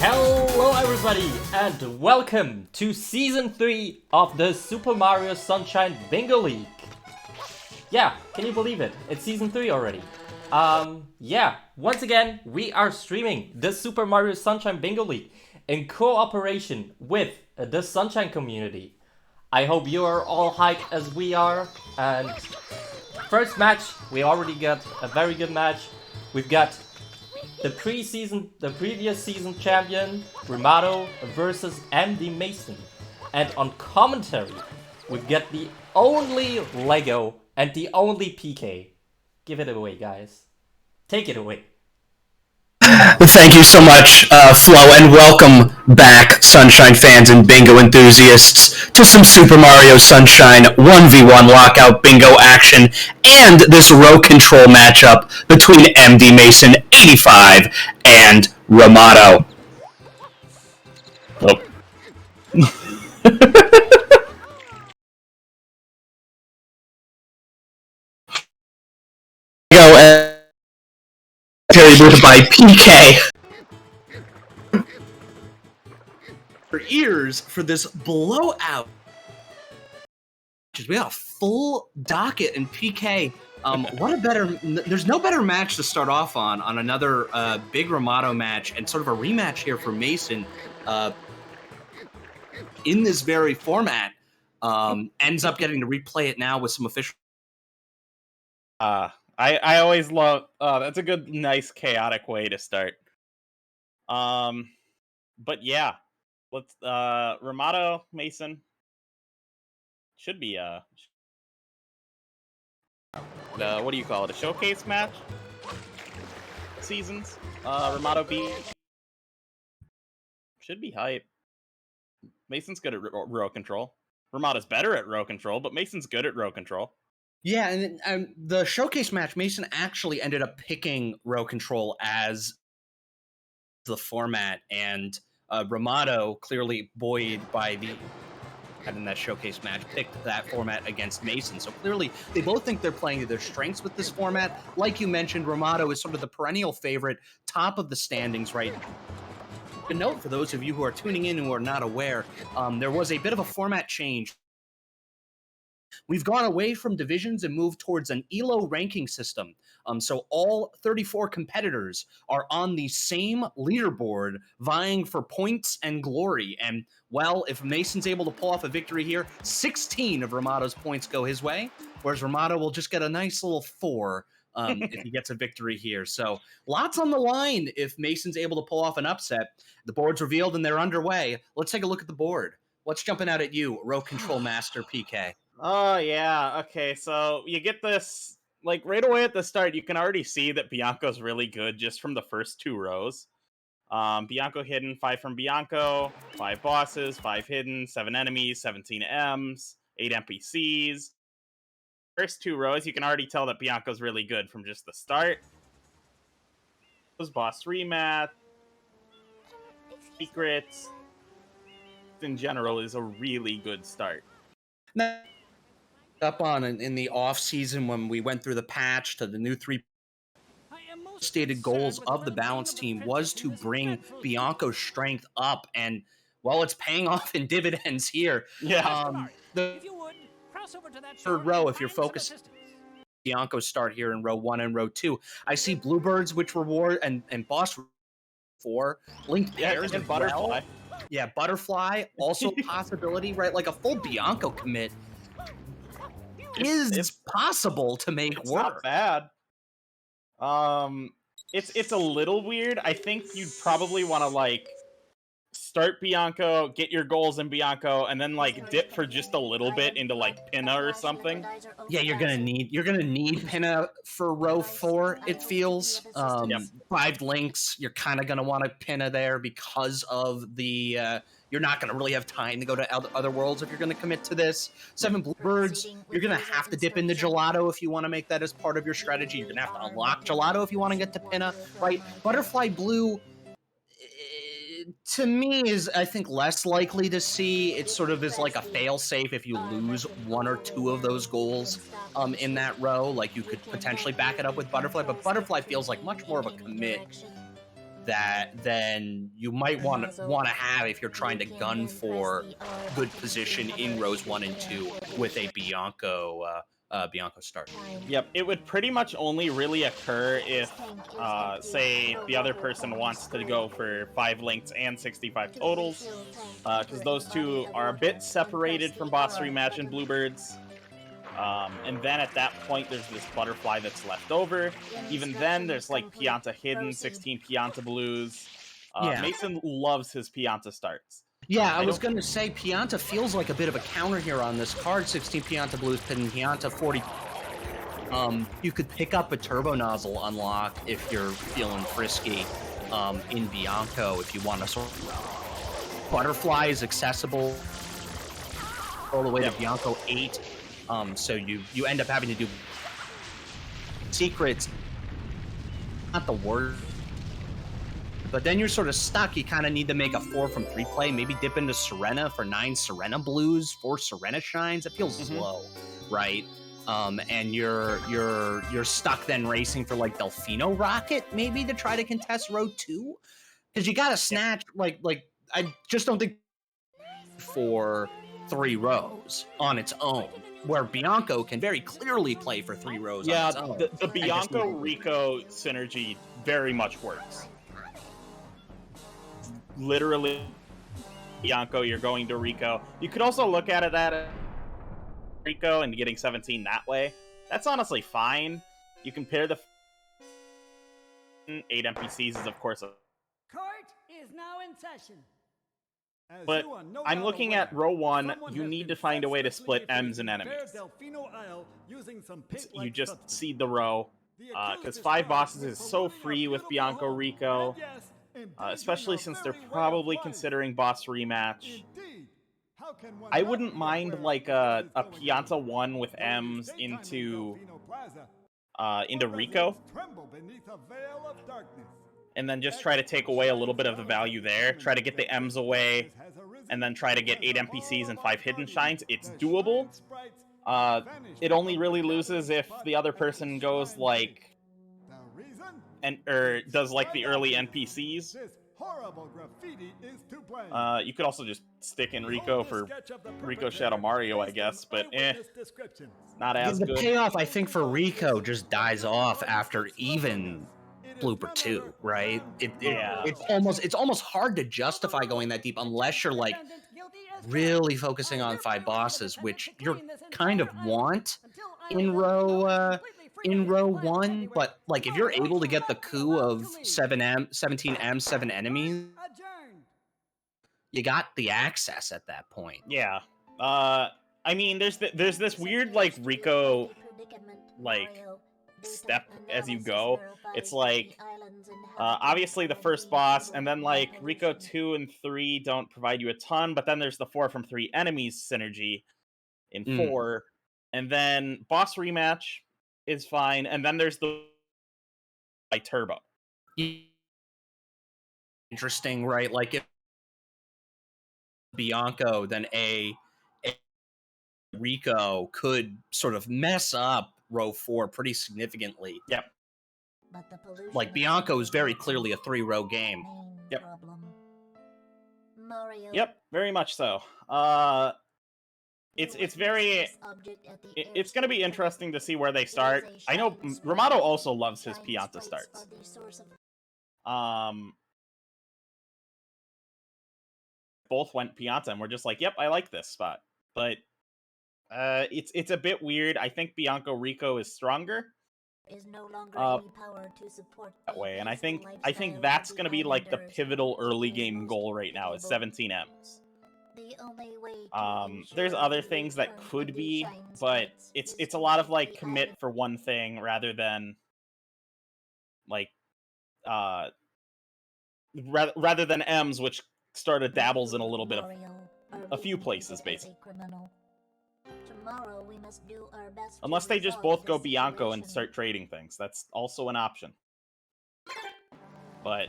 Hello everybody and welcome to Season 3 of the Super Mario Sunshine Bingo League. Yeah, can you believe it? It's Season 3 already. Once again, we are streaming the Super Mario Sunshine Bingo League in cooperation with the Sunshine community. I hope you are all hyped as we are. And first match, we already got a very good match. We've got the previous season champion, Rimato versus mdmason. And on commentary, we've got the only Lego and the only PK. Give it away, guys. Take it away. Thank you so much, Flo, and welcome back, Sunshine fans and bingo enthusiasts, to some Super Mario Sunshine 1v1 lockout bingo action and this row control matchup between mdmason85 and Rimato. Oh. Moved by PK. For ears for this blowout. We got a full docket and PK. What a better! There's no better match to start off on another big Rimato match and sort of a rematch here for Mason. In this very format, ends up getting to replay it now with some official. I always love that's a good, nice, chaotic way to start. But yeah, let's Rimato Mason should be what do you call it? A showcase match? Seasons. Rimato beat should be hype. Mason's good at row control. Rimato's better at row control, but Mason's good at row control. Yeah, and the showcase match, Mason actually ended up picking row control as the format, and Rimato, clearly buoyed by the in that showcase match, picked that format against Mason. So clearly, they both think they're playing to their strengths with this format. Like you mentioned, Rimato is sort of the perennial favorite, top of the standings right now. A note for those of you who are tuning in who are not aware, there was a bit of a format change. We've gone away from divisions and moved towards an ELO ranking system. So all 34 competitors are on the same leaderboard, vying for points and glory. And, well, if Mason's able to pull off a victory here, 16 of Rimato's points go his way, whereas Rimato will just get a nice little 4 if he gets a victory here. So lots on the line if Mason's able to pull off an upset. The board's revealed and they're underway. Let's take a look at the board. What's jumping out at you, row control master PK? Oh, yeah. Okay, so you get this, like, right away at the start, you can already see that Bianco's really good just from the first 2 rows. Bianco hidden, 5 from Bianco, 5 bosses, 5 hidden, 7 enemies, 17 Ms, 8 NPCs. First 2 rows, you can already tell that Bianco's really good from just the start. Boss rematch, secrets, in general, is a really good start. Now, up on in the off season when we went through the patch to the new 3 stated goals of the balance team was to bring Bianco's strength up, and well, it's paying off in dividends here. Yeah. The third row, if you're focused Bianco's start here in row 1 and row 2, I see bluebirds, which reward and boss 4 linked pairs and butterfly. Well. Yeah, butterfly also a possibility, right? Like a full Bianco commit is possible to make it's work. Not bad. It's a little weird. I think you'd probably want to like start Bianco, get your goals in Bianco, and then like dip for just a little bit into like Pinna or something. Yeah, you're gonna need Pinna for row 4. It feels 5 links. You're kind of gonna want to Pinna there because of the. You're not going to really have time to go to other worlds if you're going to commit to this. 7 bluebirds, you're going to have to dip into gelato if you want to make that as part of your strategy. You're going to have to unlock gelato if you want to get to Pinna, right? Butterfly blue, to me, is, I think, less likely to see. It sort of is like a fail-safe if you lose 1 or 2 of those goals in that row. Like, you could potentially back it up with Butterfly, but Butterfly feels like much more of a commit then you might want to have if you're trying to gun for good position in rows 1 and 2 with a Bianco start. Yep, it would pretty much only really occur if, say, the other person wants to go for 5 linked and 65 totals, because those two are a bit separated from boss rematch and Bluebirds. And then at that point, there's this butterfly that's left over. Even then, there's like Pianta hidden, 16 Pianta blues. Mason loves his Pianta starts. Yeah, I was going to say Pianta feels like a bit of a counter here on this card. 16 Pianta blues, pitting Pianta 40. You could pick up a turbo nozzle unlock if you're feeling frisky in Bianco if you want to sort of... Butterfly is accessible all the way to Bianco 8. So you end up having to do secrets. Not the word. But then you're sort of stuck. You kind of need to make a 4 from 3 play. Maybe dip into Serena for 9 Serena blues, 4 Serena shines. It feels slow, right? And you're stuck then racing for like Delfino Rocket maybe to try to contest row 2, because you got to snatch like I just don't think for 3 rows on its own, where Bianco can very clearly play for 3 rows. Yeah, on its own. the Bianco Rico synergy very much works. Literally, Bianco, you're going to Rico. You could also look at it at Rico and getting 17 that way. That's honestly fine. You can pair the 8 NPCs is of course a... Court is now in session. But I'm looking at row 1. You need to find a way to split M's and enemies. You just seed the row, because 5 bosses is so free with Bianco Rico. Especially since they're probably considering boss rematch. I wouldn't mind like a Pianta 1 with M's into Rico, and then just try to take away a little bit of the value there. Try to get the M's away, and then try to get 8 NPCs and 5 hidden shines. It's doable. It only really loses if the other person goes like... or does like the early NPCs. You could also just stick in Rico for Rico Shadow Mario, I guess, but not as good. The payoff, I think, for Rico just dies off after even Blooper 2, right? It's almost hard to justify going that deep unless you're like really focusing on 5 bosses, which you kind of want in row 1, but like if you're able to get the coup of 17M, 7 enemies, you got the access at that point. Yeah. I mean, there's this weird like Rico like step as you go. It's like obviously the first boss, and then like Rico 2 and 3 don't provide you a ton, but then there's the 4 from 3 enemies synergy in 4, and then boss rematch is fine, and then there's the turbo. Interesting, right? Like if Bianco, then a Rico could sort of mess up row 4 pretty significantly. Yep. Like Bianco is very clearly a 3-row game. Yep. Yep, very much so. It's going to be interesting to see where they start. I know Rimato also loves his Pianta starts. Both went Pianta, and we're just like, yep, I like this spot. But it's a bit weird. I think Bianco Rico is stronger. That way, and I think that's going to be like the pivotal early game goal right now is 17 M's. There's other things that could be, but it's a lot of like commit for one thing rather than like rather than M's, which started dabbles in a little bit of a few places basically. Unless they just both go Bianco and start trading things, that's also an option. But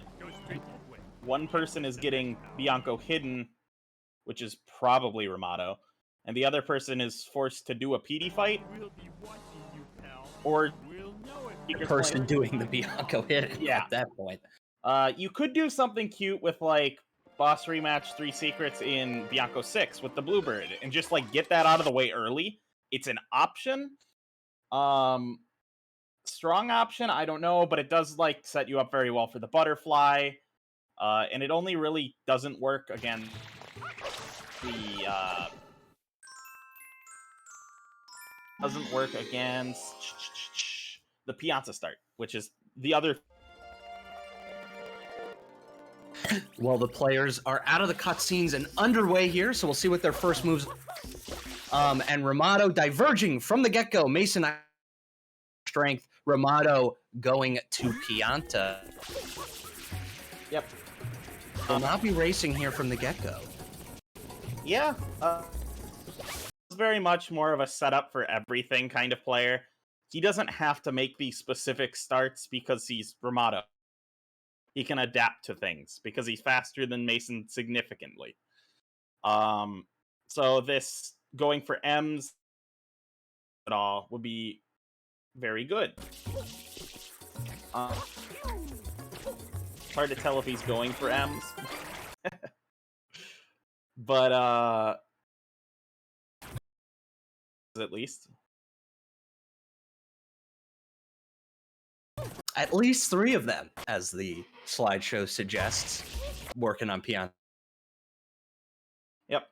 one person is getting Bianco hidden, which is probably Rimato, and the other person is forced to do a PD fight, or the person doing the Bianco hidden at that point. You could do something cute with like boss rematch 3 secrets in Bianco 6 with the Bluebird and just like get that out of the way early. It's an option. Strong option, I don't know, but it does like set you up very well for the butterfly. And it only really doesn't work against the the Piazza start, which is the other. Well, the players are out of the cutscenes and underway here, so we'll see what their first moves. And Rimato diverging from the get-go. Mason strength. Rimato going to Pianta. Yep. Will not be racing here from the get-go. Yeah. Very much more of a setup for everything kind of player. He doesn't have to make these specific starts because he's Rimato. He can adapt to things because he's faster than Mason significantly. So this going for M's at all would be very good. It's hard to tell if he's going for M's. But at least. At least 3 of them, as the slideshow suggests, working on Pianta. Yep.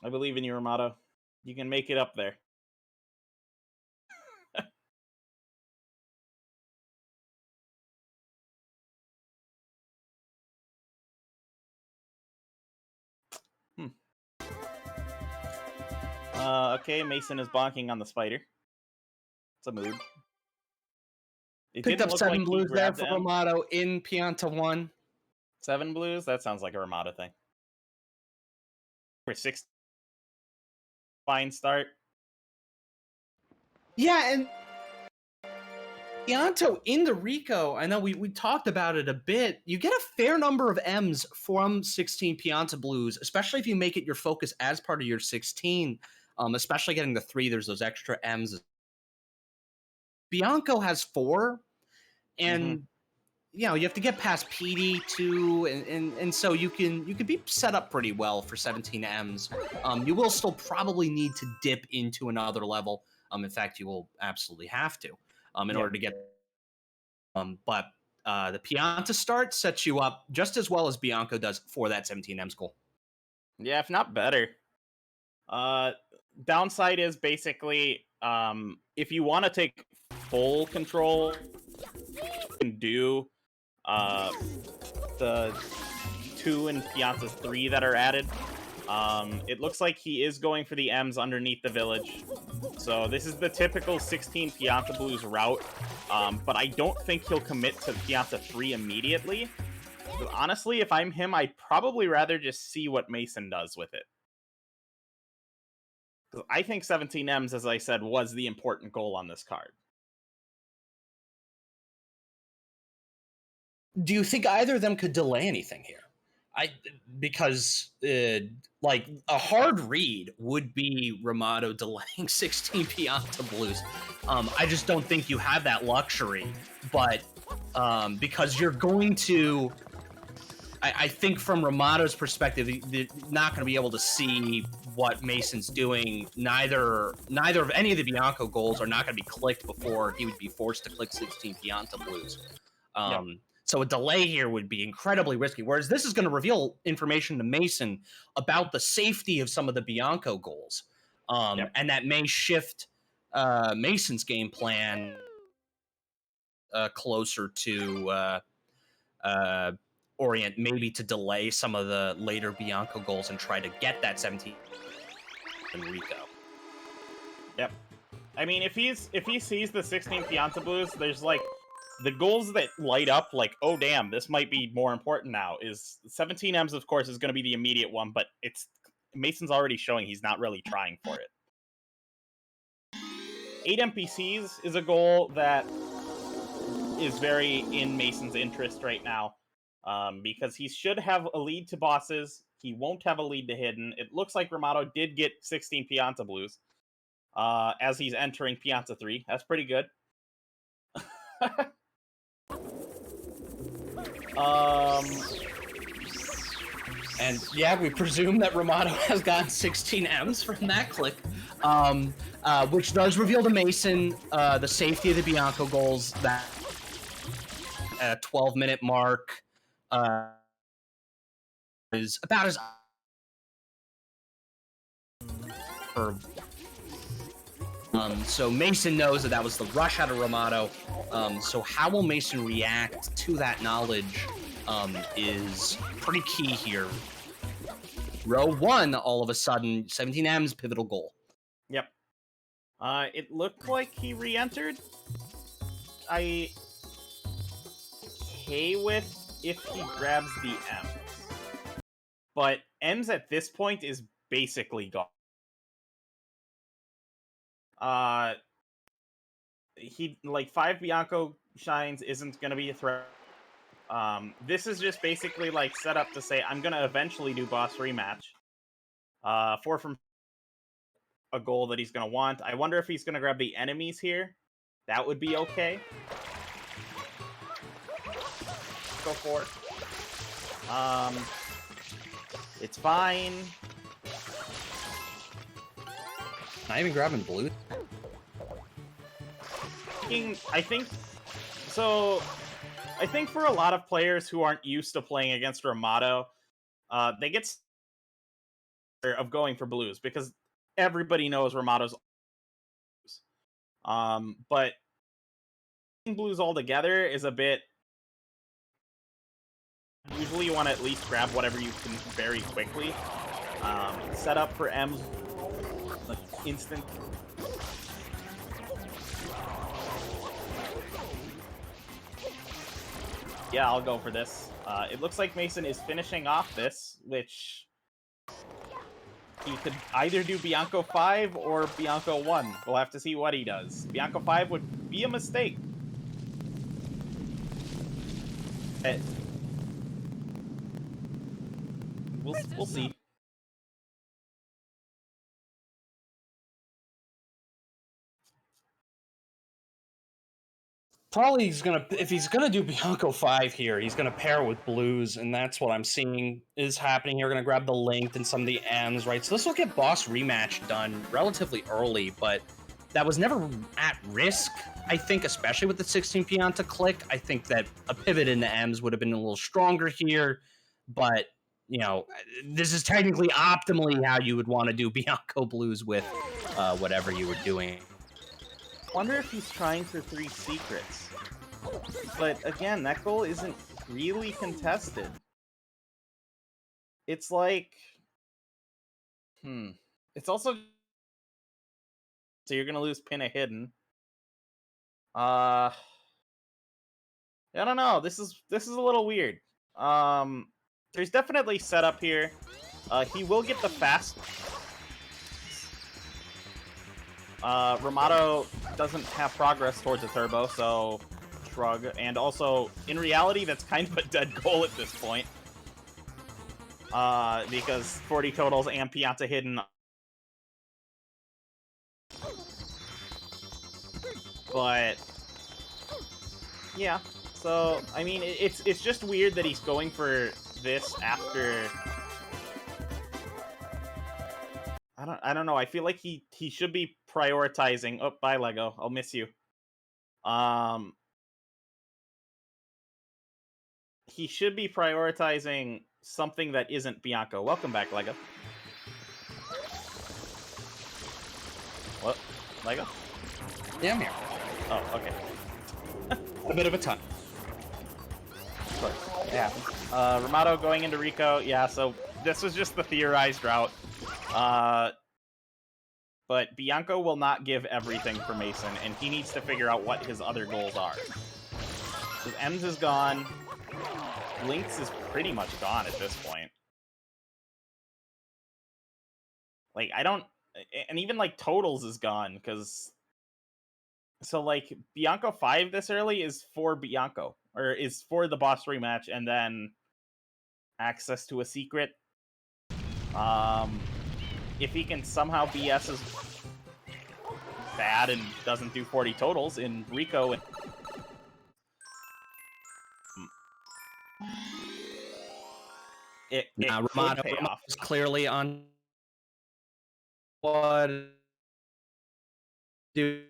I believe in you, Rimato. You can make it up there. Okay, Mason is bonking on the spider. It's a mood. It Picked didn't up look 7 like he blues there grabbed for M. Rimato in Pianta 1. 7 blues? That sounds like a Rimato thing. For 6, fine start. Yeah, and Pianto into Rico, I know we talked about it a bit. You get a fair number of M's from 16 Pianta Blues, especially if you make it your focus as part of your 16. Especially getting the 3, there's those extra M's. Bianco has 4, and you know you have to get past PD too, and so you can be set up pretty well for 17 M's. You will still probably need to dip into another level. In fact, you will absolutely have to in order to get. But the Pianta start sets you up just as well as Bianco does for that 17 M's goal. Yeah, if not better. Downside is basically if you want to take full control, you can do the 2 and Pianta's 3 that are added. It looks like he is going for the M's underneath the village. So this is the typical 16 Pianta Blues route. But I don't think he'll commit to Pianta 3 immediately. But honestly, if I'm him, I'd probably rather just see what Mason does with it. I think 17 M's, as I said, was the important goal on this card. Do you think either of them could delay anything here? Because like a hard read would be Rimato delaying 16 Pianta Blues. I just don't think you have that luxury, but because you're going to, I think from Rimato's perspective, you're not going to be able to see what Mason's doing. Neither of any of the Bianco goals are not going to be clicked before he would be forced to click 16 Pianta Blues. Yep. So a delay here would be incredibly risky, whereas this is going to reveal information to Mason about the safety of some of the Bianco goals. And that may shift Mason's game plan closer to Orient, maybe to delay some of the later Bianco goals and try to get that 17 in Rico. Yep. I mean, if he sees the 16 Pianta Blues, there's like the goals that light up like, oh damn, this might be more important now. Is 17 M's, of course, is going to be the immediate one, but it's Mason's already showing he's not really trying for it. 8 NPCs is a goal that is very in Mason's interest right now, because he should have a lead to bosses. He won't have a lead to hidden. It looks like Rimato did get 16 Pianta Blues as he's entering Pianta 3. That's pretty good. And yeah, we presume that Rimato has gotten 16 M's from that click, which does reveal to Mason the safety of the Bianco goals. That 12-minute mark is about as so Mason knows that was the rush out of Rimato. So how will Mason react to that knowledge is pretty key here. Row 1, all of a sudden, 17 M's pivotal goal. Yep. It looked like he re-entered. I okay with if he grabs the M's. But M's at this point is basically gone. He, like, 5 Bianco shines isn't gonna be a threat. This is just basically, like, set up to say, I'm gonna eventually do boss rematch. 4 from a goal that he's gonna want. I wonder if he's gonna grab the enemies here. That would be okay. Go for it. It's fine. Not even grabbing blue. I think so. I think for a lot of players who aren't used to playing against Rimato, they get scared of going for blues because everybody knows Rimato's. But blues altogether is a bit. Usually, you want to at least grab whatever you can very quickly. Set up for M's, like instant. Yeah, I'll go for this. It looks like Mason is finishing off this, which he could either do Bianco 5 or Bianco 1. We'll have to see what he does. Bianco 5 would be a mistake. We'll see. Probably if he's gonna do Bianco 5 here, he's gonna pair with blues, and that's what I'm seeing is happening here. Gonna grab the linked and some of the M's, right? So this will get boss rematch done relatively early, but that was never at risk. I think, especially with the 16 Pianta click, I think that a pivot into M's would have been a little stronger here, but you know, this is technically optimally how you would want to do Bianco blues with whatever you were doing. Wonder if he's trying for 3 secrets. But again, that goal isn't really contested. It's like... It's also... So you're gonna lose pin a hidden. I don't know. This is a little weird. There's definitely setup here. He will get the fast... Rimato doesn't have progress towards a turbo, so shrug. And also, in reality, that's kind of a dead goal at this point. Because 40 totals and Pianta hidden. But yeah, so I mean, it's just weird that he's going for this after. I don't know. I feel like he should be prioritizing. Oh, bye Lego. I'll miss you. He should be prioritizing something that isn't Bianco. Welcome back, Lego. What? Lego? Yeah, I'm here. Oh, okay. A bit of a ton. Of course. It happens. Rimato going into Rico. Yeah, so this was just the theorized route. But Bianco will not give everything for Mason, and he needs to figure out what his other goals are. His M's is gone. Lynx is pretty much gone at this point. Like, I don't... And even, like, totals is gone, because... So, like, Bianco 5 this early is for Bianco. Or is for the boss rematch, and then access to a secret. If he can somehow BS as bad and doesn't do 40 totals in Rico, and It Now, could Rimato pay off. is clearly on what do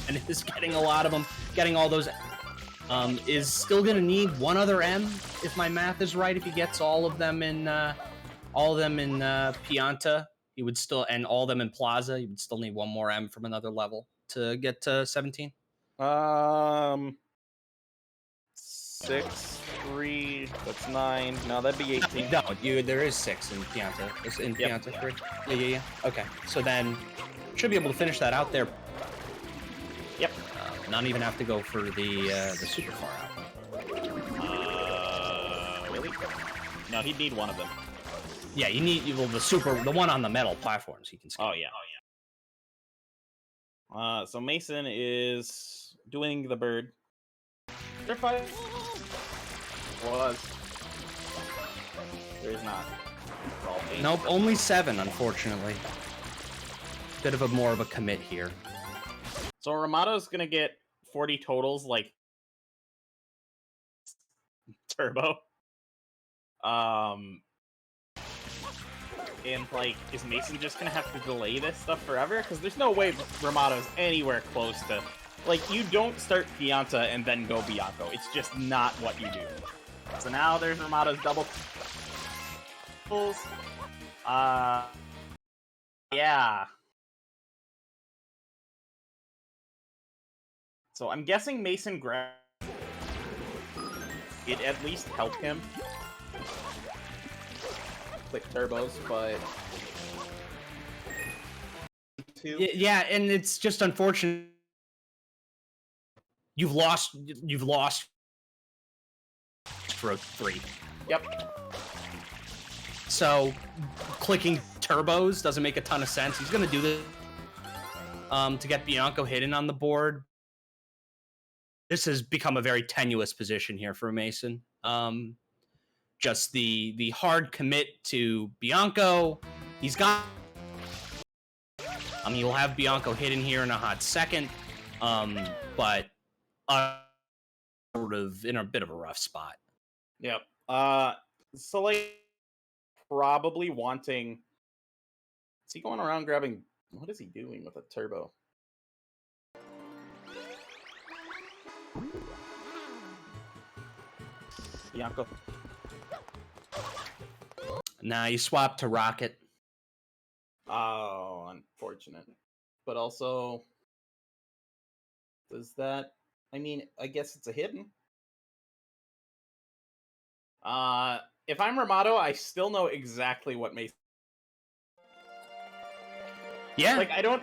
and is getting a lot of them, getting all those. Is still gonna need one other M if my math is right. If he gets all of them in Pianta, he would still, and all of them in Plaza, he would still need one more M from another level to get to 17. 6, 3. That's 9. No, that'd be 18. No, there is 6 in Pianta. It's in Yep. Pianta 3. Yeah. Okay, so then should be able to finish that out there. Yep. Not even have to go for the super far out. Really? No, he'd need one of them. Yeah, you need the one on the metal platforms. He can skip. Oh yeah. So Mason is doing the bird. They're fine. Was. There is not. It's all 8. Nope, only 7, unfortunately. Bit of more of a commit here. So Rimato's gonna get 40 totals like Turbo. And like, is Mason just gonna have to delay this stuff forever? Because there's no way Rimato's anywhere close to. Like, you don't start Pianta and then go Bianco. It's just not what you do. So now there's Rimato's double pulls. Yeah. So I'm guessing Mason grabbed it at least helped him click turbos, but Yeah, and it's just unfortunate. You've lost for 3. Yep. So clicking turbos doesn't make a ton of sense. He's gonna do this to get Bianco hidden on the board. This has become a very tenuous position here for Mason. Just the hard commit to Bianco. He's got. You'll have Bianco hidden here in a hot second, but sort of in a bit of a rough spot. Yep. So like probably wanting. Is he going around grabbing? What is he doing with a turbo? Bianco. Nah, you swap to Rocket. Oh, unfortunate. But also, does that? I mean, I guess it's a hidden. If I'm Rimato, I still know exactly what Mason. Yeah. Like I don't.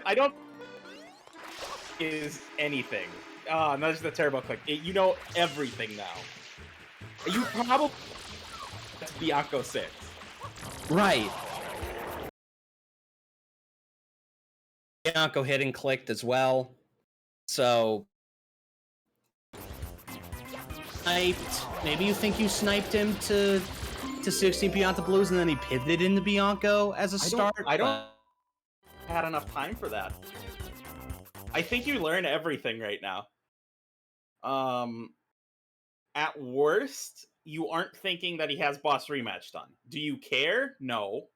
Is anything. Oh, nudge the turbo click. You know everything now. You probably. That's Bianco 6. Right. Bianco hit and clicked as well. So sniped. Maybe you think you sniped him to 16 Pianta Blues and then he pivoted into Bianco as a start. I don't had enough time for that. I think you learn everything right now. At worst, you aren't thinking that he has boss rematch done. Do you care? No.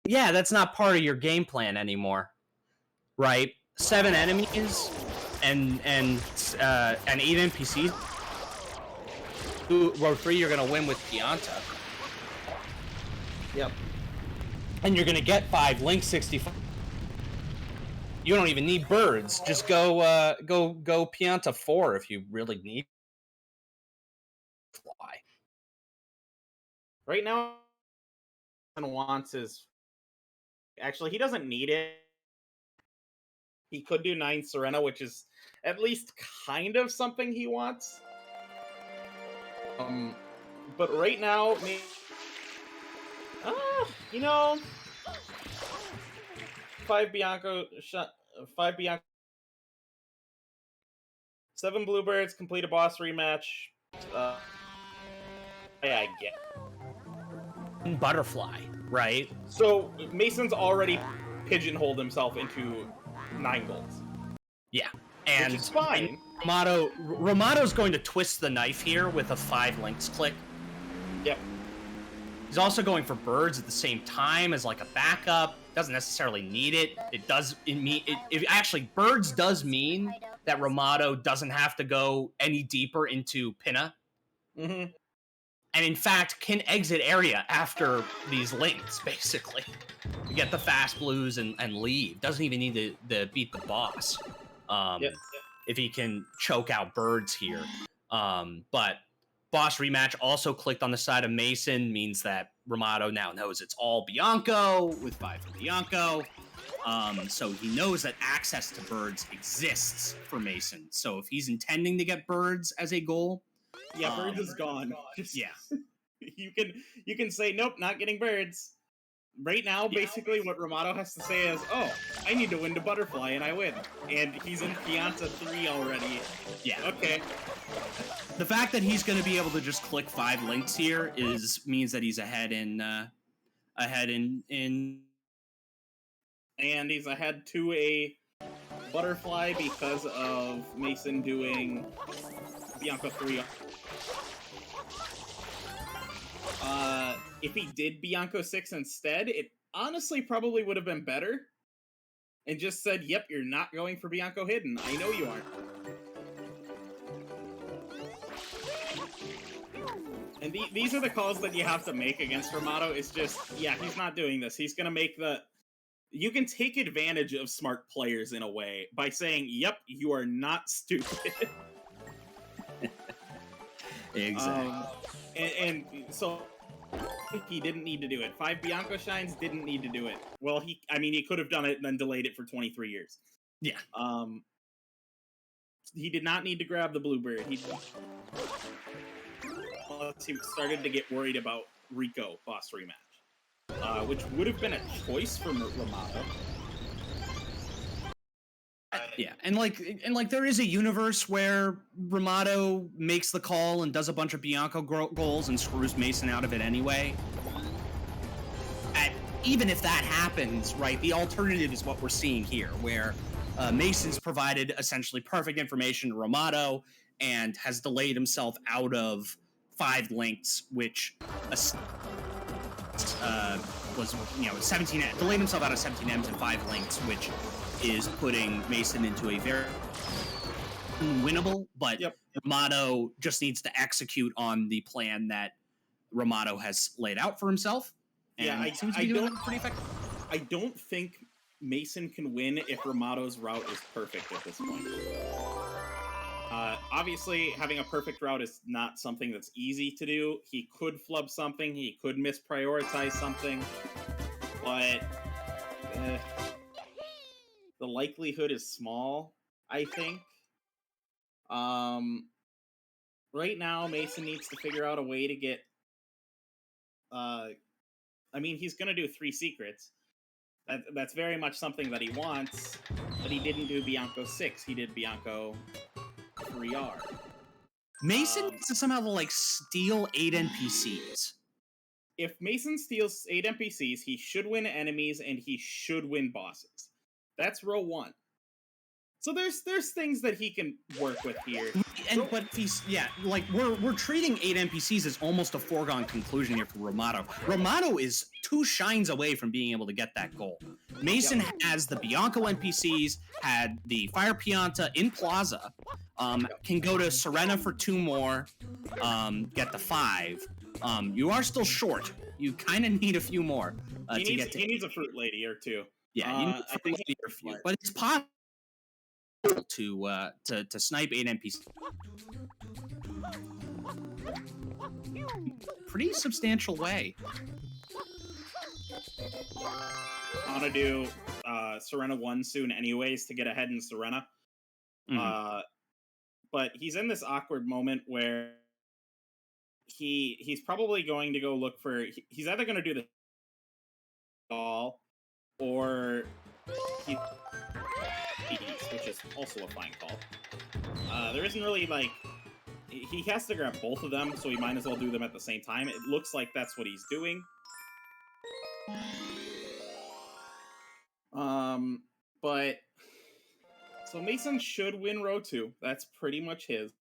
Yeah, that's not part of your game plan anymore. Right? 7 enemies and 8 NPCs. 3 you're gonna win with Pianta. Yep. And you're gonna get 5 Link 65. You don't even need birds. Just go Pianta 4 if you really need fly. Right now, wants is actually he doesn't need it. He could do 9 Serena, which is at least kind of something he wants. But right now, you know, 5 Bianco, 7 Bluebirds, complete a boss rematch. Yeah, I get it. Butterfly, right? So Mason's already pigeonholed himself into 9 goals. Yeah, and which is fine. Rimato's going to twist the knife here with a 5 links click. Yep. He's also going for birds at the same time as like a backup. Doesn't necessarily need it. Actually, birds does mean that Rimato doesn't have to go any deeper into Pinna. Mm-hmm. And in fact, can exit area after these links, basically. To get the fast blues and leave. Doesn't even need to beat the boss. If he can choke out birds here. But boss rematch also clicked on the side of Mason, means that Rimato now knows it's all Bianco, with 5 for Bianco. So he knows that access to birds exists for Mason. So if he's intending to get birds as a goal... Yeah, birds is gone. Yeah. You can say, nope, not getting birds. Right now, basically, what Rimato has to say is, oh, I need to win the butterfly, and I win. And he's in Pianta 3 already. Yeah. Okay. The fact that he's going to be able to just click 5 links here means that he's ahead in... And he's ahead to a butterfly because of Mason doing Bianco 3. If he did Bianco 6 instead, it honestly probably would have been better. And just said, yep, you're not going for Bianco hidden. I know you aren't. And these are the calls that you have to make against Rimato. It's just, yeah, he's not doing this. He's going to make the... You can take advantage of smart players in a way by saying, yep, you are not stupid. Exactly. And so he didn't need to do it. 5 Bianco Shines didn't need to do it. Well, he could have done it and then delayed it for 23 years. Yeah. He did not need to grab the bluebird. He started to get worried about Rico boss rematch, which would have been a choice for Rimato. Yeah, and there is a universe where Rimato makes the call and does a bunch of Bianco goals and screws Mason out of it anyway. Even if that happens, right, the alternative is what we're seeing here, where Mason's provided essentially perfect information to Rimato and has delayed himself out of 5 links, which was 17. Delayed himself out of 17 M's and 5 links, which is putting Mason into a very unwinnable, but Rimato just needs to execute on the plan that Rimato has laid out for himself. And yeah, I don't think Mason can win if Rimato's route is perfect at this point. Obviously, having a perfect route is not something that's easy to do. He could flub something, he could misprioritize something, but the likelihood is small, I think. Right now, Mason needs to figure out a way to get... he's going to do 3 secrets. That's very much something that he wants, but he didn't do Bianco 6. He did Bianco 3R. Mason needs to somehow, steal 8 NPCs. If Mason steals 8 NPCs, he should win enemies, and he should win bosses. That's row 1. So there's things that he can work with here. But if he's we're treating 8 NPCs as almost a foregone conclusion here for Rimato. Rimato is 2 shines away from being able to get that goal. Mason has the Bianco NPCs, had the Fire Pianta in Plaza, can go to Serena for 2 more, get the 5. You are still short. You kind of need a few more he needs a fruit lady or 2. Yeah, you need a fruit lady or a few, but it's possible to snipe 8 NPCs. Pretty substantial way. I want to do Serena 1 soon anyways to get ahead in Serena. Mm-hmm. But he's in this awkward moment where he's probably going to go look for... He's either going to do the call or which is also a fine call. There isn't really, he has to grab both of them, so he might as well do them at the same time. It looks like that's what he's doing. So Mason should win row 2. That's pretty much his.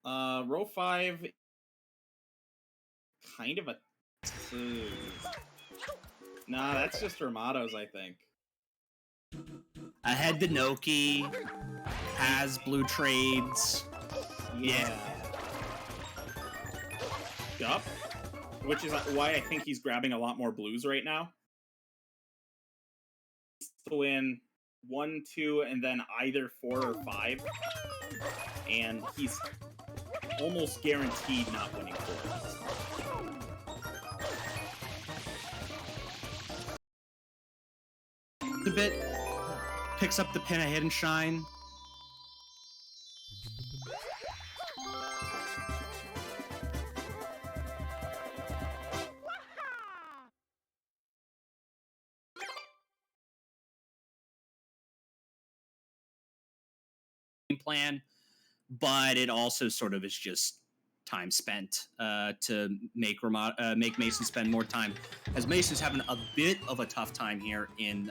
Row 5, kind of a 2. Nah, that's just Rimato's, I think. Ahead to Noki, has blue trades. Yeah. Yup. Which is why I think he's grabbing a lot more blues right now. To win 1, 2, and then either 4 or 5. And he's almost guaranteed not winning 4. A bit. Picks up the pin of Hidden Shine. Plan, but it also sort of is just time spent to make Mason spend more time, as Mason's having a bit of a tough time here in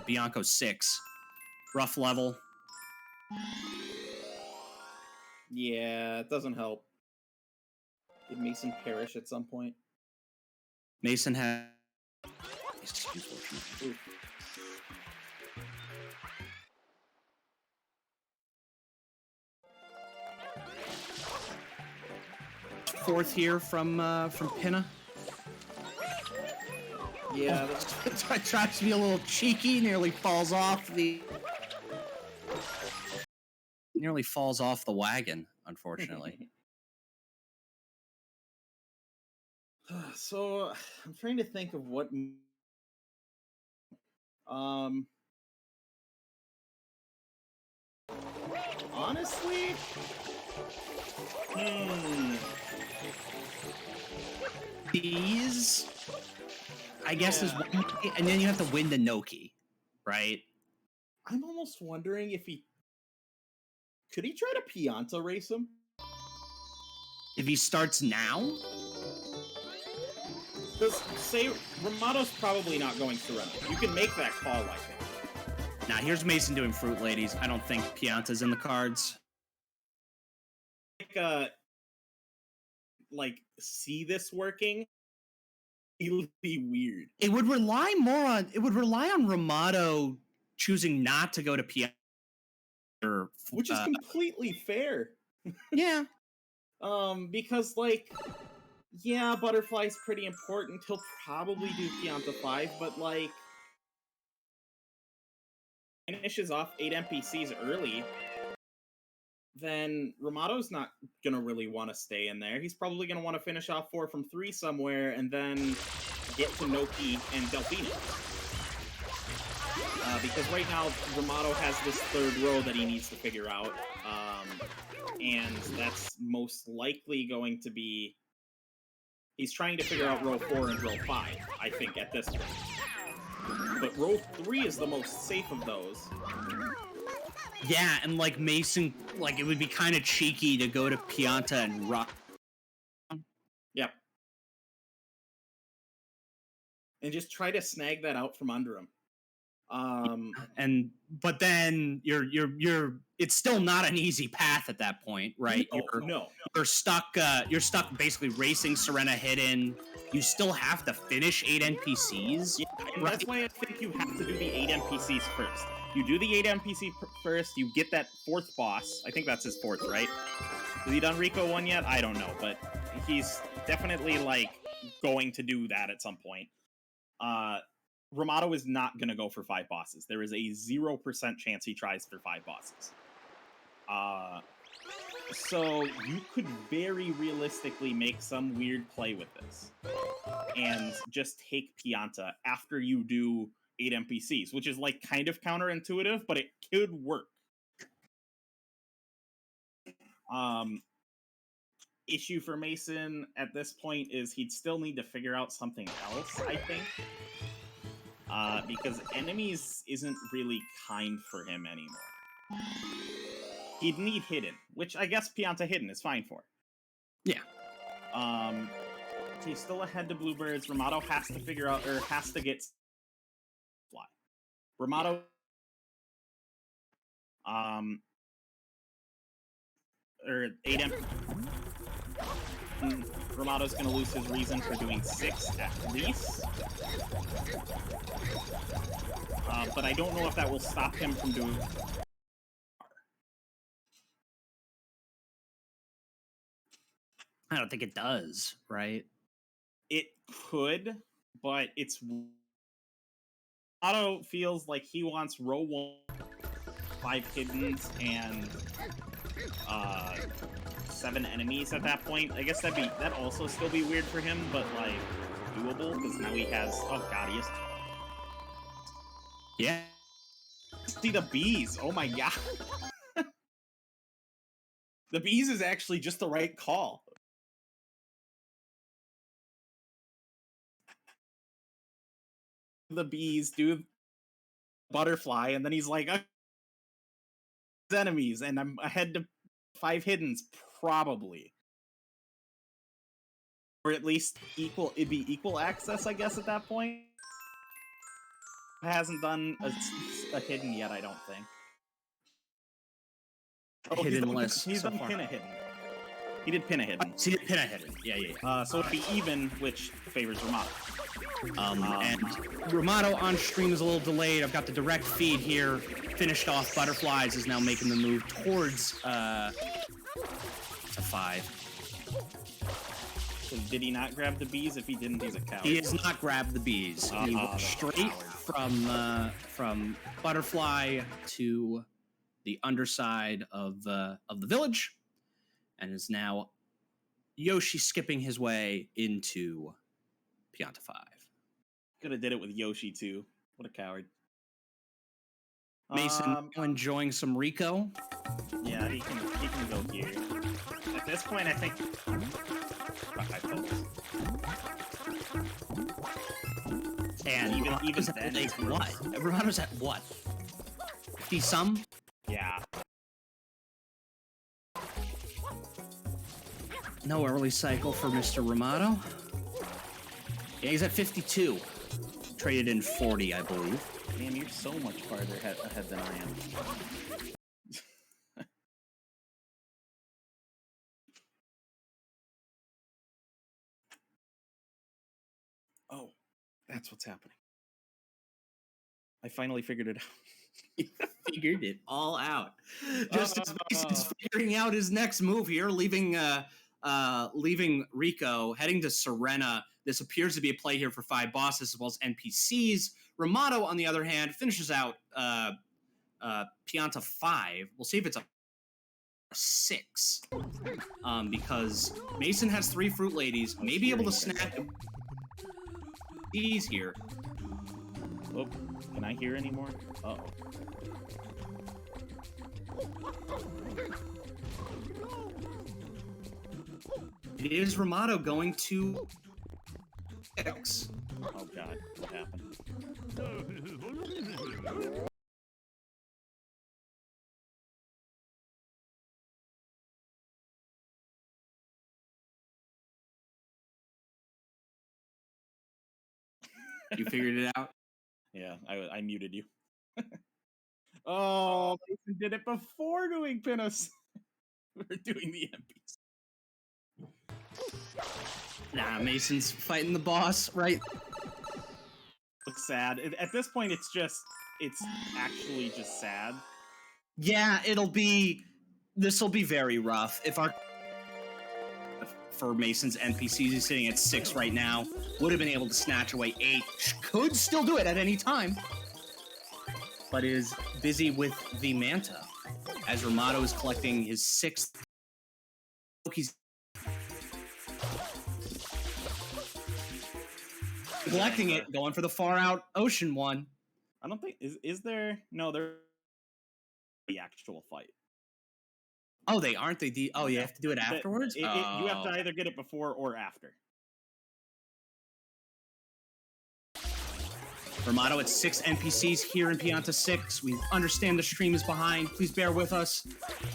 Bianco 6. Rough level. Yeah, it doesn't help. Did Mason perish at some point? Mason has... Oof. Fourth here from Pinna. Yeah, Tries to be a little cheeky, nearly falls off the wagon, unfortunately. So I'm trying to think of what. Honestly, These, I guess, is one, and then you have to win the Noki, right? I'm almost wondering if could he try to Pianta race him? If he starts now, Because say Rimato's probably not going Serena. You can make that call, I think. now here's Mason doing Fruit Ladies. I don't think Pianta's in the cards. Like see this working, it'll be weird. It would rely on Rimato choosing not to go to Pianta, Which is completely fair. yeah. Because like, yeah, Butterfly's pretty important. He'll probably do Pianta 5, but like finishes off 8 NPCs early, then Rimato's not gonna really want to stay in there. He's probably gonna want to finish off 4 from 3 somewhere and then get to Noki and Delfino. Because right now, Rimato has this third row that he needs to figure out. And that's most likely going to be... He's trying to figure out row 4 and row 5, I think, at this point. But row 3 is the most safe of those. Yeah, and like Mason, like it would be kind of cheeky to go to Pianta and rock. Yep. And just try to snag that out from under him. But then it's still not an easy path at that point, right? No. You're stuck basically racing Serena Hidden. You still have to finish 8 NPCs. Yeah, and that's why I think you have to do the 8 NPCs first. You do the 8 NPC first, you get that 4th boss. I think that's his 4th, right? Has he done Rico 1 yet? I don't know, but he's definitely, like, going to do that at some point. Rimato is not going to go for 5 bosses. There is a 0% chance he tries for 5 bosses. So you could very realistically make some weird play with this. And just take Pianta after you do 8 NPCs, which is like kind of counterintuitive, but it could work. Issue for Mason at this point is he'd still need to figure out something else, I think. Because enemies isn't really kind for him anymore. He'd need Hidden, which I guess Pianta Hidden is fine for. Yeah. He's still ahead to Bluebirds. Rimato has to figure out, or has to get Fly. Rimato. Or 8 MP. Rimato's going to lose his reason for doing 6 at least. But I don't know if that will stop him from doing. I don't think it does, right? It could, but it's. Rimato feels like he wants row 1, 5 hiddens, and 7 enemies at that point. I guess that also still be weird for him, but like doable because now he has. Oh god, he has. Yeah. See the bees. Oh my god. The bees is actually just the right call. The bees do butterfly, and then he's like, enemies, and I'm ahead to 5 hiddens, probably. Or at least it'd be equal access, I guess, at that point. Hasn't done a hidden yet, I don't think. Oh, Hidden list he's so done far. pin a hidden. He did pin a hidden. So he did pin a hidden. Yeah. So it'd be even, which favors Rimato. And Rimato on stream is a little delayed. I've got the direct feed here. Finished off Butterflies is now making the move towards a 5. So did he not grab the bees? If he didn't, he's a coward. He has not grabbed the bees. He went straight from Butterfly to the underside of the village, and is now Yoshi skipping his way into Pianta 5. Could have did it with Yoshi too. What a coward. Mason enjoying some Rico. Yeah, he can go here. At this point, I think. And even then, then, what? Rimato's at what? 50 some? Yeah. No early cycle for Mr. Rimato. Yeah, he's at 52. Traded in 40, I believe. Man, you're so much farther ahead than I am. Oh, that's what's happening. I finally figured it out. He figured it all out. Just as Mason's figuring out his next move here, leaving Rico, heading to Serena. This appears to be a play here for 5 bosses as well as NPCs. Rimato, on the other hand, finishes out Pianta 5. We'll see if it's a 6. Because Mason has 3 Fruit Ladies, may be able to snap these here. Oh, can I hear anymore? Uh-oh. It is Rimato going to X. Oh god, what happened? You figured it out? Yeah, I muted you. Oh, Mason did it before doing Pinus. We're doing the MPs. Nah, Mason's fighting the boss, right? Looks sad. At this point, it's actually just sad. Yeah, this will be very rough. For Mason's NPCs, he's sitting at 6 right now. Would have been able to snatch away 8. Could still do it at any time. But is busy with the Manta. As Rimato is collecting his 6th. He's collecting it, going for the far out ocean one. I don't think is there. No, there. The actual fight. Oh, they aren't they? You have to do it afterwards. You have to either get it before or after. Rimato at 6 NPCs here in Pianta 6. We understand the stream is behind. Please bear with us.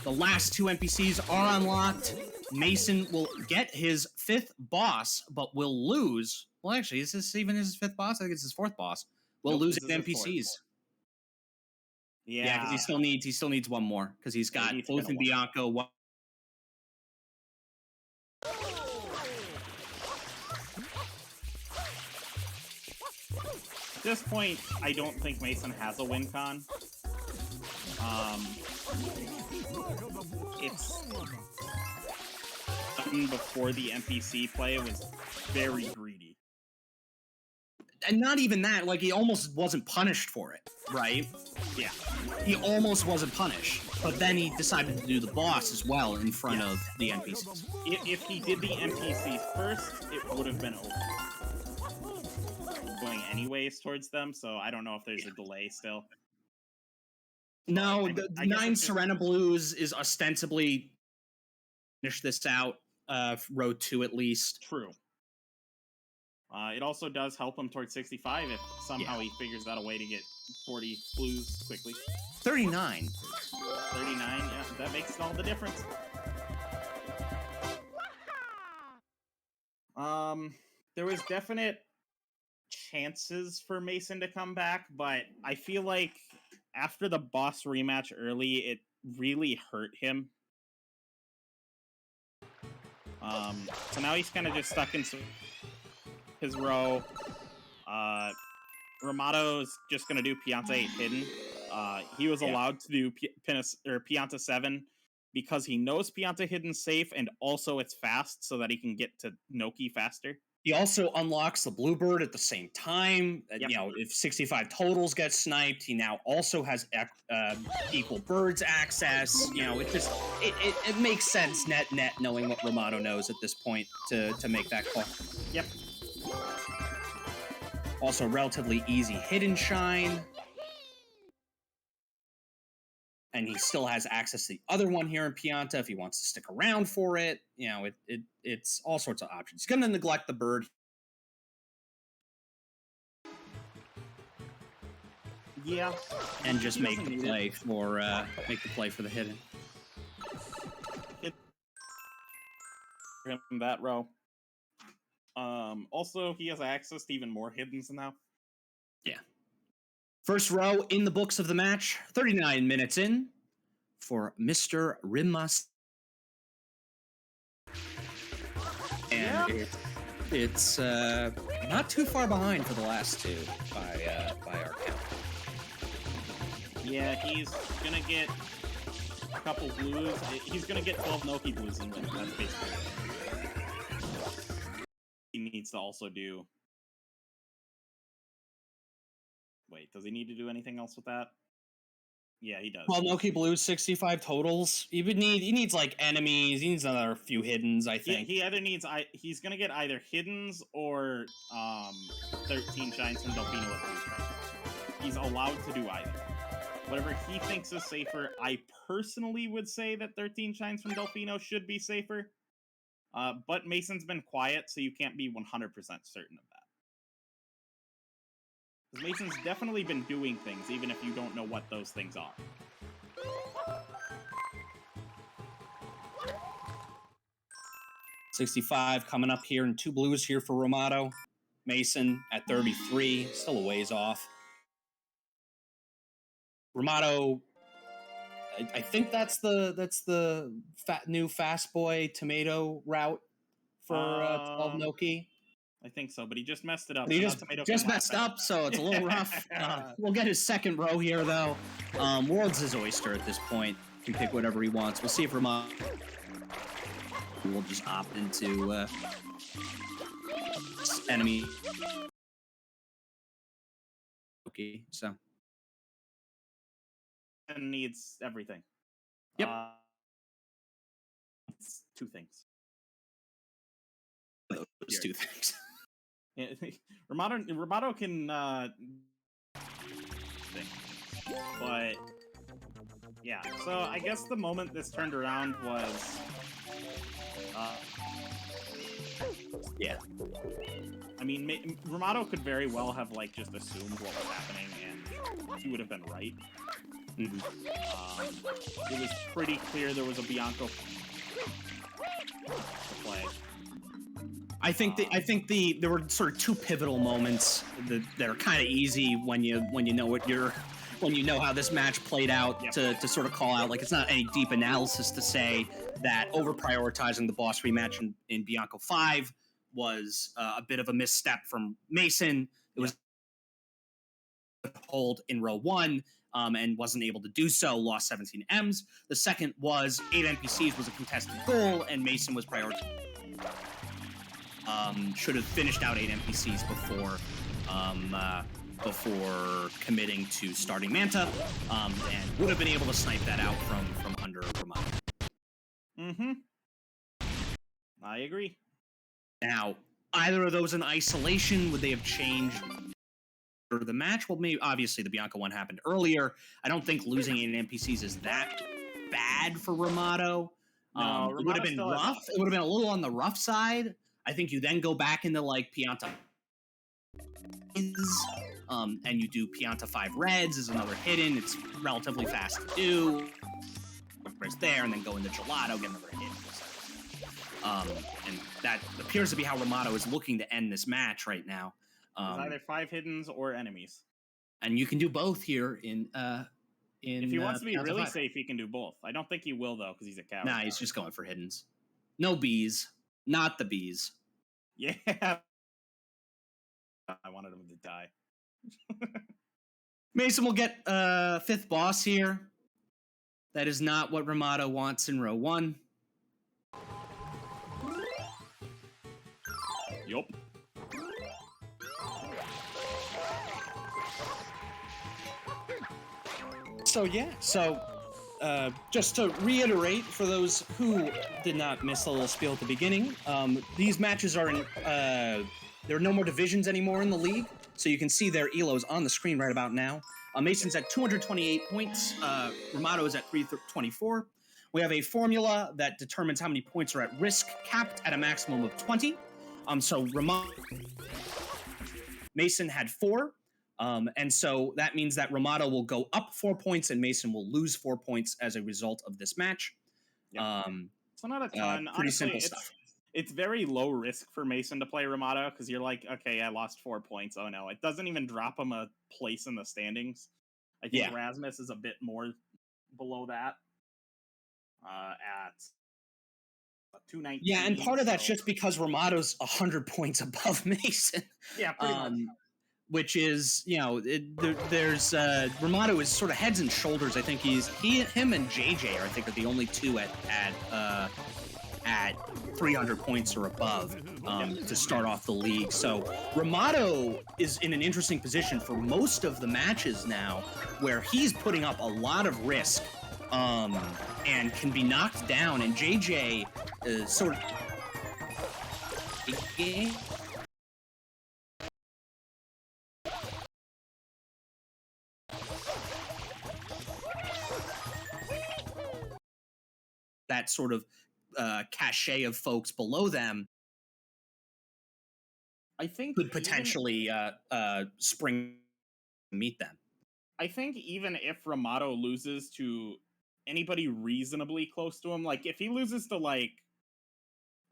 The last 2 NPCs are unlocked. Mason will get his 5th boss, but will lose. Well, actually, is this even his 5th boss? I think it's his 4th boss. Will lose this is his NPCs. Yeah, because he still needs one more because he's got both in Bianco. One. At this point, I don't think Mason has a win con. It's before the NPC play was very greedy. And not even that, like, he almost wasn't punished for it, right? Yeah. He almost wasn't punished, but then he decided to do the boss as well in front of the NPCs. If he did the NPCs first, it would have been over. Going anyways towards them, so I don't know if there's a delay still. No, the 9 Serena Blues is ostensibly finish this out, row 2 at least. True. It also does help him towards 65 if somehow he figures out a way to get 40 blues quickly. 39. 39, yeah, that makes all the difference. There was definite chances for Mason to come back, but I feel like after the boss rematch early, it really hurt him. So now he's kind of just stuck in his row. Rimato's just going to do Pianta 8 hidden. He was allowed to do Pianta 7 because he knows Pianta hidden's safe and also it's fast so that he can get to Noki faster. He also unlocks the Bluebird at the same time. Yep. You know, if 65 totals get sniped, he now also has equal birds access. You know, it makes sense net knowing what Rimato knows at this point to make that call. Yep. Also, relatively easy hidden shine. And he still has access to the other one here in Pianta if he wants to stick around for it. You know, it's all sorts of options. He's going to neglect the bird. Yeah. And just make the play for the hidden. Him that row. Also, he has access to even more hiddens now. Yeah. First row in the books of the match, 39 minutes in for Mr. Rimas. And it's not too far behind for the last two by our count. Yeah, he's gonna get a couple blues. He's gonna get 12 Noki blues and win. That's basically it. He needs to also do... Wait, does he need to do anything else with that? Yeah, he does. Well, Noki Blues 65 totals. He needs like enemies. He needs another few hiddens, I think. He either needs he's gonna get either hiddens or 13 shines from Delfino with blue strike. He's allowed to do either. Whatever he thinks is safer. I personally would say that 13 shines from Delfino should be safer. But Mason's been quiet, so you can't be 100% certain of that. Because Mason's definitely been doing things, even if you don't know what those things are. $65 coming up here, and 2 blues here for Rimato. Mason at 33, still a ways off. Rimato, I think that's the new Fast Boy Tomato route for 12 Noki. I think so, but he just messed it up. He just messed up, so it's a little rough. We'll get his second row here, though. World's his oyster at this point. He can pick whatever he wants. We'll see if Rimato will just opt into enemy. Okay, so. And needs everything. Yep. It's 2 things. Those 2 things. Yeah, Rimato can but yeah, so I guess the moment this turned around was yeah. I mean, Rimato could very well have like just assumed what was happening and he would have been right. Mm-hmm. It was pretty clear there was a Bianco to play. I think there were sort of 2 pivotal moments that are kind of easy when you know what you're when you know how this match played out to sort of call out. Like, it's not any deep analysis to say that over prioritizing the boss rematch in Bianco 5 was a bit of a misstep from Mason. It was hold in row 1 and wasn't able to do so, lost 17 Ms. The second was 8 NPCs was a contested goal, and Mason was prioritized. Should have finished out 8 NPCs before committing to starting Manta, and would have been able to snipe that out from under Rimato. Mm-hmm. I agree. Now, either of those in isolation, would they have changed the match? Well, maybe obviously the Bianca one happened earlier. I don't think losing 8 NPCs is that bad for Rimato. No, It would have been rough. It would have been a little on the rough side. I think you then go back into like Pianta and you do Pianta 5 reds is another hidden. It's relatively fast to do. Right there, and then go into Gelato, get another hit. And that appears to be how Rimato is looking to end this match right now. It's either 5 hiddens or enemies. And you can do both here in if he wants to be Pianta really 5. safe, he can do both. I don't think he will, though, because he's a coward. Nah, he's just going for hiddens. No bees. Not the bees. Yeah. I wanted him to die. Mason will get 5th boss here. That is not what Rimato wants in row 1. Yup. So just to reiterate for those who did not miss the little spiel at the beginning, these matches are in there are no more divisions anymore in the league, so you can see their elos on the screen right about now. Mason's at 228 points. Rimato is at 324. We have a formula that determines how many points are at risk, capped at a maximum of 20. So Mason had 4. And so that means that Rimato will go up 4 points and Mason will lose 4 points as a result of this match. Yep. So not a ton. Pretty Honestly, simple stuff. It's very low risk for Mason to play Rimato because you're like, okay, I lost 4 points. Oh no, it doesn't even drop him a place in the standings. I think Rasmus is a bit more below that. At 219. Yeah, and part of that's just because Ramato's 100 points above Mason. Yeah, pretty much. Which is, there's Rimato is sort of heads and shoulders. I think him and JJ are, I think, are the only two at 300 points or above to start off the league. So Rimato is in an interesting position for most of the matches now, where he's putting up a lot of risk and can be knocked down. And JJ is sort of that sort of cachet of folks below them, I think could potentially spring meet them. I think even if Rimato loses to anybody reasonably close to him, like if he loses to like,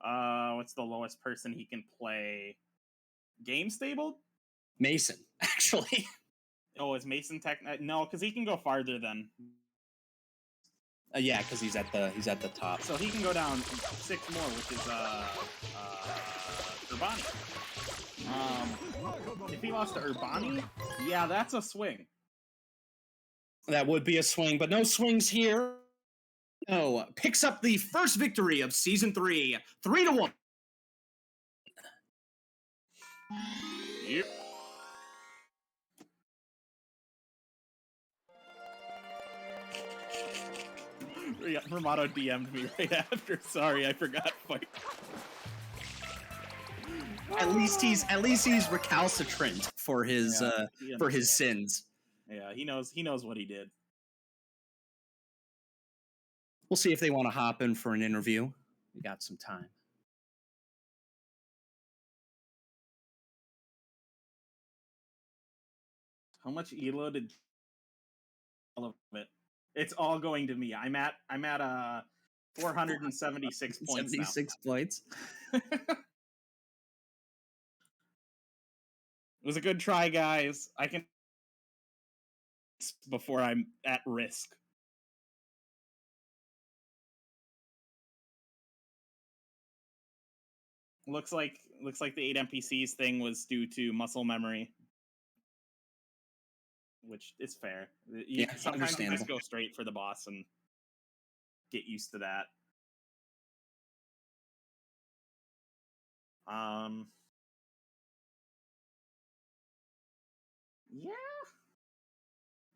what's the lowest person he can play? Game Stable? Mason, actually. Oh, is Mason no, because he can go farther than. Yeah, because he's at the top. So he can go down 6 more, which is Urbani. If he lost to Urbani, yeah, that's a swing. That would be a swing, but no swings here. No, picks up the first victory of season 3, 3-1. Yep. Yeah, Rimato DM'd me right after. Sorry, I forgot. Fight. At least he's recalcitrant for his sins. Yeah, he knows what he did. We'll see if they want to hop in for an interview. We got some time. How much elo did all of it? It's all going to me. I'm at 476 points. 76 points. It was a good try, guys. I can before I'm at risk. Looks like the 8 NPCs thing was due to muscle memory, which is fair. Yeah, Sometimes you understandable. just go straight for the boss and get used to that. Yeah.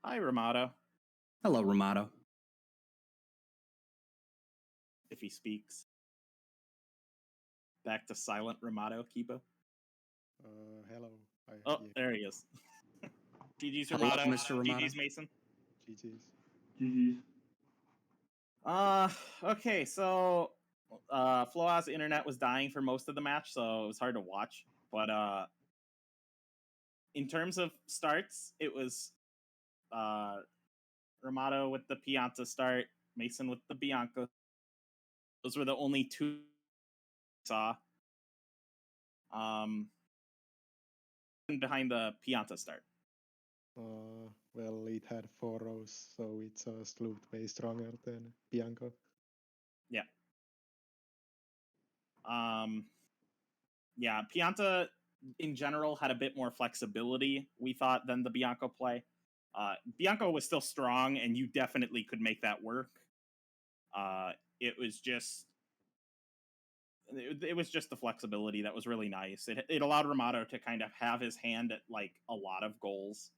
Hi, Rimato. Hello, Rimato. If he speaks. Back to silent Rimato, Kipo. Hello. Oh, there he is. GG's Hello, Rimato. Mr. Rimato. GG's Mason. GG's. GG's. Okay, so Floa's internet was dying for most of the match, so it was hard to watch. But in terms of starts, it was Rimato with the Pianta start, Mason with the Bianco. Those were the only two I saw. Behind the Pianta start. Well, it had 4 rows, so it's sloped way stronger than Bianco. Yeah. Yeah, Pianta in general had a bit more flexibility, we thought, than the Bianco play. Bianco was still strong, and you definitely could make that work. It was just the flexibility that was really nice. It allowed Rimato to kind of have his hand at like a lot of goals.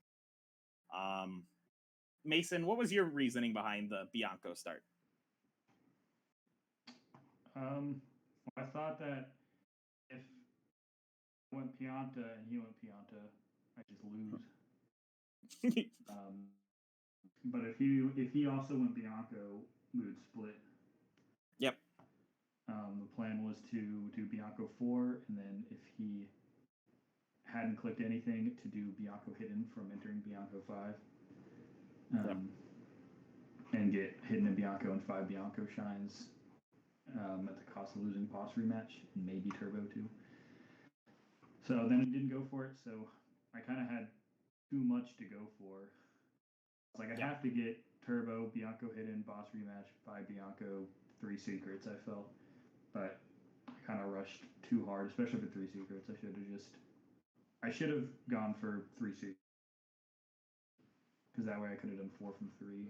Mason, what was your reasoning behind the Bianco start? I thought that if I went Pianta and he went Pianta, I just lose. But if he also went Bianco, we would split. Yep. The plan was to do Bianco 4, and then if he hadn't clicked anything, to do Bianco hidden from entering Bianco 5. Yep. And get hidden in Bianco and 5 Bianco shines at the cost of losing boss rematch, and maybe Turbo too. So then he didn't go for it, so I kind of had too much to go for. It's like I have to get Turbo, Bianco hidden, boss rematch, 5 Bianco, 3 secrets, I felt. But I kind of rushed too hard, especially for 3 secrets. I should have gone for 3 secrets. Because that way I could have done 4 from 3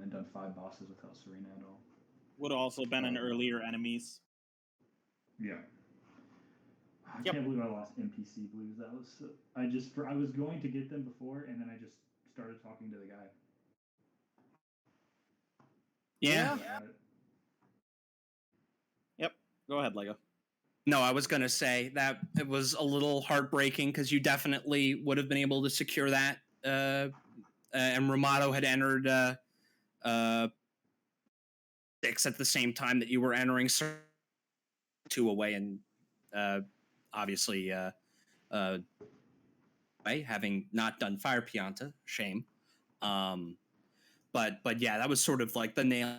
and done 5 bosses without Serena at all. Would have also been an earlier enemies. Yeah. I can't believe I lost NPC blues. That was I was going to get them before, and then I just started talking to the guy. Yeah. Yep. Go ahead, Lego. No, I was going to say that it was a little heartbreaking because you definitely would have been able to secure that. And Rimato had entered 6 at the same time that you were entering 2 away, and obviously having not done Fire Pianta, shame. But yeah, that was sort of like the nail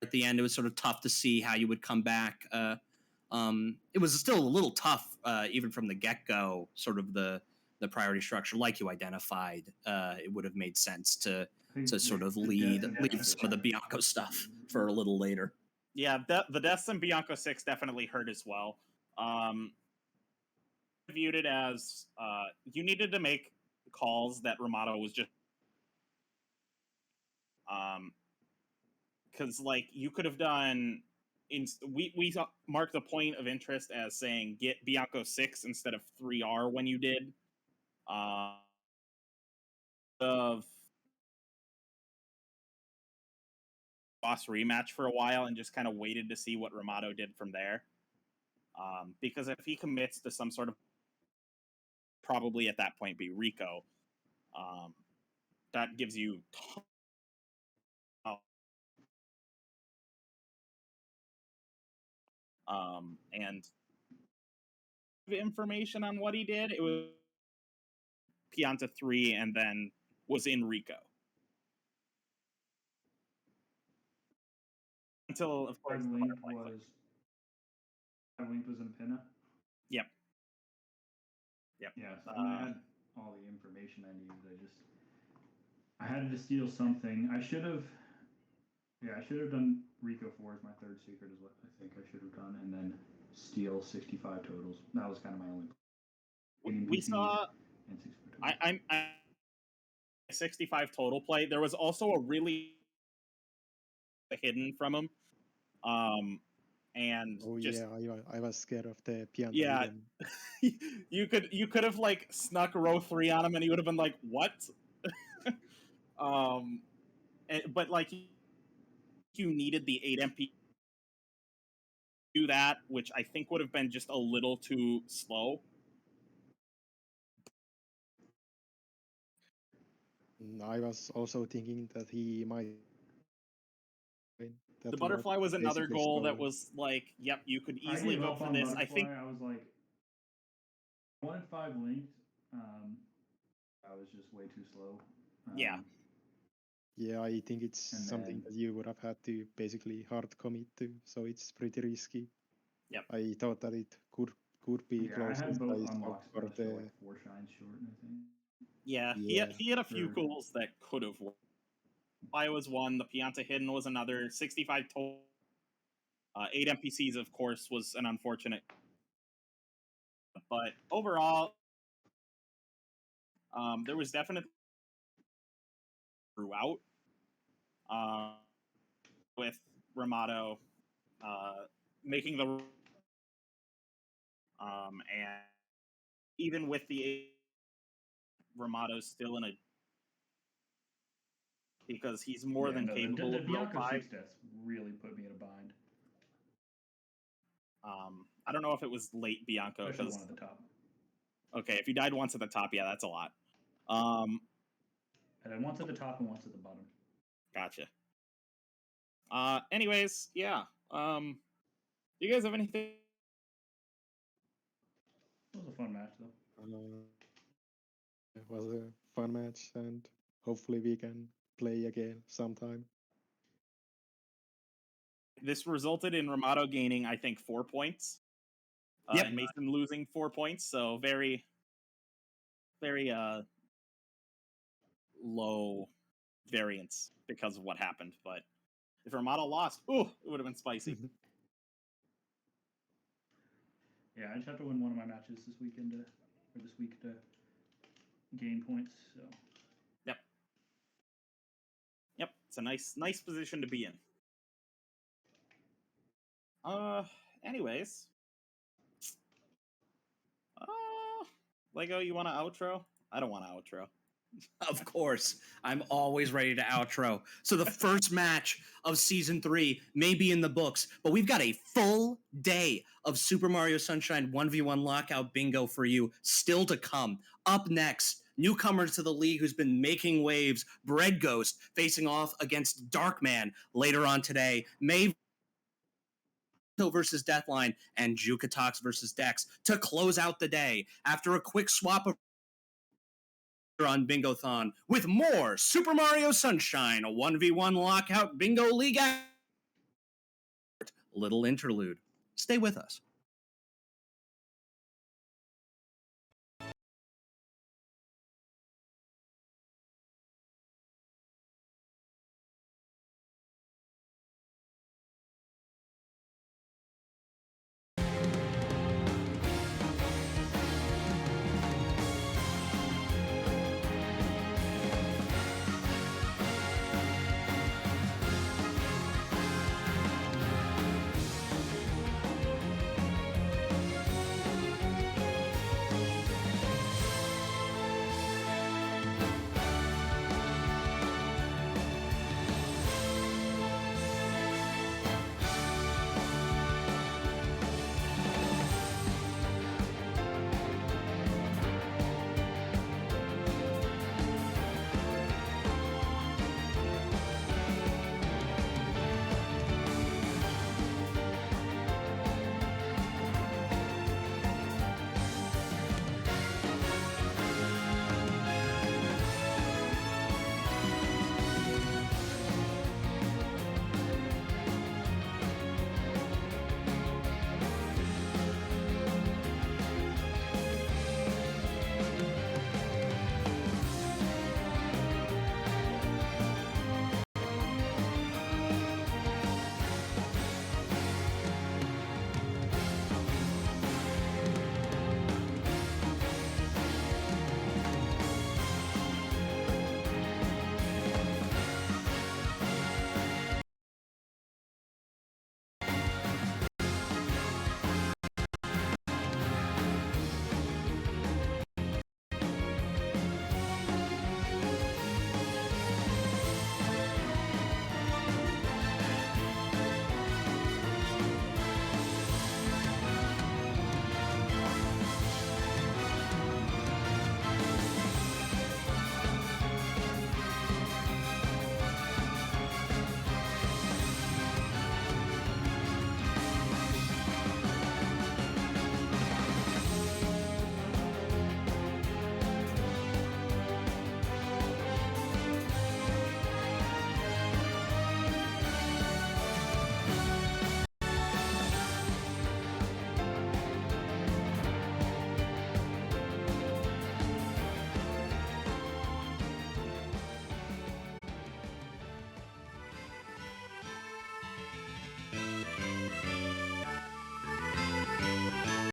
at the end. It was sort of tough to see how you would come back. It was still a little tough, even from the get-go, sort of the priority structure, like you identified. It would have made sense to sort of leave some of the Bianco stuff for a little later. Yeah, the deaths in Bianco 6 definitely hurt as well. Viewed it as you needed to make calls that Rimato was just because like you could have done we marked the point of interest as saying get Bianco 6 instead of 3R when you did of boss rematch for a while and just kind of waited to see what Rimato did from there. Because if he commits to some sort of probably at that point be Rico, that gives you and information on what he did. It was Pianta 3 and then was in Rico. Until, of course, the Link was in Pinna. Yep. Yeah, so I had all the information I needed. I had to steal something. I should have done Rico 4 as my third secret is what I think I should have done, and then steal 65 totals. That was kind of my only. We saw. And 65 totals. I'm 65 total play. There was also a really hidden from him. And Oh just yeah, I was scared of the Pianta yeah, hidden. you could have like snuck row 3 on him, and he would have been like, "What?" But like you needed the 8 MP to do that, which I think would have been just a little too slow. I was also thinking that he might win. That The he butterfly was another basically goal that stole. was like, yep, you could I easily gave go up for on this. Butterfly. I think I was like, 1 and 5 linked. I was just way too slow. Yeah. Yeah, I think it's And something then- that you would have had to basically hard commit to, so it's pretty risky. Yep. I thought that it could be Yeah, I close had if both I stopped unlocks, for but I feel the like 4 shines short, I think. yeah, Yeah. he had a few Or- goals that could have worked. Fly was one. The Pianta hidden was another. 65 total. 8 NPCs, of course, was an unfortunate. But overall, there was definitely throughout with Rimato making the and even with the Rimato's still in a because he's more than capable the of row Bianco 5. 6 deaths really put me in a bind. I don't know if it was late Bianco Especially because one at the top. okay, if you died once at the top, yeah, that's a lot. And then once at the top and once at the bottom. Gotcha. Anyways, yeah. Do you guys have anything? It was a fun match, though. It was a fun match, and hopefully we can play again sometime. This resulted in Rimato gaining, I think, 4 points. Yep. And Mason losing 4 points, so very, very low variance because of what happened. But if Rimato lost, ooh, it would have been spicy. Yeah, I just have to win one of my matches this weekend or this week to gain points. So Yep, it's a nice position to be in. Anyways. Lego, you want an outro? I don't want an outro. Of course, I'm always ready to outro. So the first match of season 3 may be in the books, but we've got a full day of Super Mario Sunshine 1v1 lockout bingo for you still to come. Up next, newcomer to the league who's been making waves, Bread Ghost, facing off against Darkman later on today. May versus Deathline and Jukatox versus Dex to close out the day after a quick swap of on Bingothon with more Super Mario Sunshine, a 1v1 lockout bingo league. Little interlude. Stay with us.